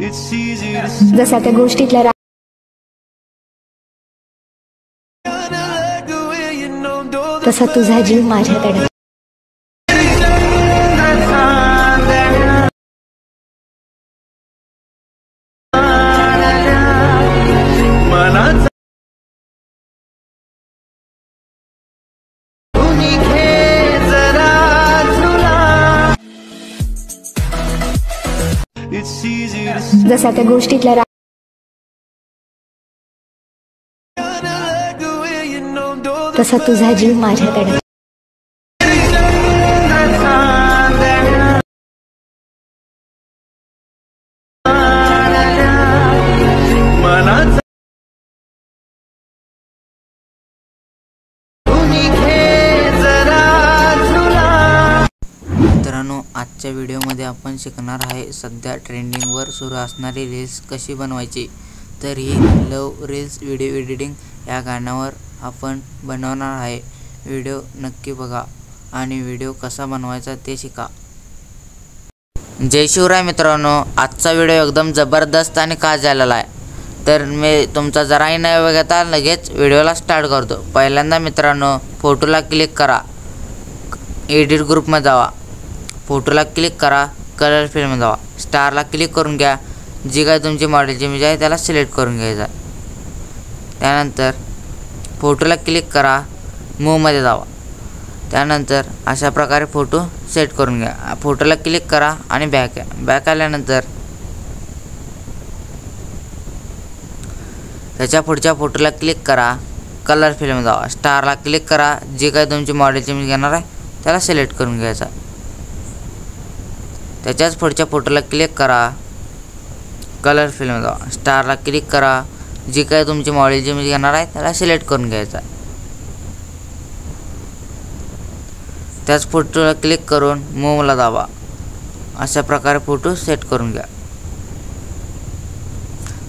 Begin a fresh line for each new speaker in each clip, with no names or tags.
जसा त्या गोष्टीतला तसा तुझा जीव माझ्याकडे. जसा त्या गोष्टीतला तसा तुझा जीव माझ्याकडे.
मित्रांनो, आजच्या व्हिडिओमध्ये आपण शिकणार आहे सध्या ट्रेंडिंगवर सुरू असणारी रील्स कशी बनवायची. तर ही लव रील्स व्हिडिओ एडिटिंग या गाण्यावर आपण बनवणार आहे. व्हिडिओ नक्की बघा आणि व्हिडिओ कसा बनवायचा ते शिका. जय शिवराय मित्रांनो, आजचा व्हिडिओ एकदम जबरदस्त आणि खास झालेला आहे. तर मी तुमचा जराही न बघता लगेच व्हिडिओला स्टार्ट करतो. पहिल्यांदा मित्रांनो, फोटोला क्लिक करा, एडिट ग्रुपमध्ये जावा, फोटोला क्लिक करा, कलर फिल्ममध्ये जावा, स्टारला क्लिक करून घ्या. जी काय तुमची मॉडेलची इमेज आहे त्याला सिलेक्ट करून घ्यायचा. त्यानंतर फोटोला क्लिक करा, मूवमध्ये जावा. त्यानंतर अशा प्रकारे फोटो सेट करून घ्या. फोटोला क्लिक करा आणि बॅक आल्यानंतर त्याच्या पुढच्या फोटोला क्लिक करा, कलर फिल्ममध्ये जावा, स्टारला क्लिक करा. जी काय तुमची मॉडेलची इमेज घेणार आहे त्याला सिलेक्ट करून घ्यायचा. त्याच्याच पुढच्या फोटोला क्लिक करा, कलर फिल्म जावा, स्टारला क्लिक करा. जी काय तुमची मॉडेलची इमेज घेणार आहे त्याला सिलेक्ट करून घ्यायचा. त्याच फोटोला क्लिक करून मूवला दाबा. अशा प्रकारे फोटो सेट करून घ्या.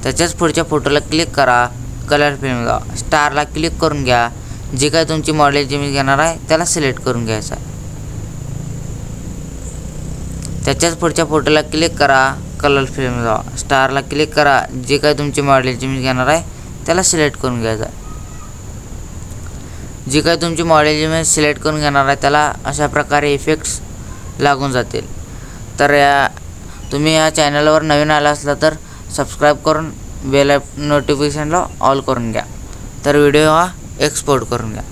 त्याच्याच पुढच्या फोटोला क्लिक करा, कलर फिल्म जावा, स्टारला क्लिक करून घ्या. जी काय तुमची मॉडेलची इमेज घेणार आहे त्याला सिलेक्ट करून घ्यायचा. त्याच्याच पुढच्या फोटोला क्लिक करा, कलर फिल्म जावा, स्टारला क्लिक करा. जी काय तुमची मॉडेलची इमेज घेणार आहे त्याला सिलेक्ट करून घ्यायचा. जी काय तुमची मॉडेलची इमेज सिलेक्ट करून घेणार आहे त्याला अशा प्रकारे इफेक्ट्स लागून जातील. तर तुम्ही या चॅनलवर नवीन आला असला तर सबस्क्राईब करून बेल नोटिफिकेशनला ऑल करून घ्या. तर व्हिडिओ हा एक्सपोर्ट करून घ्या.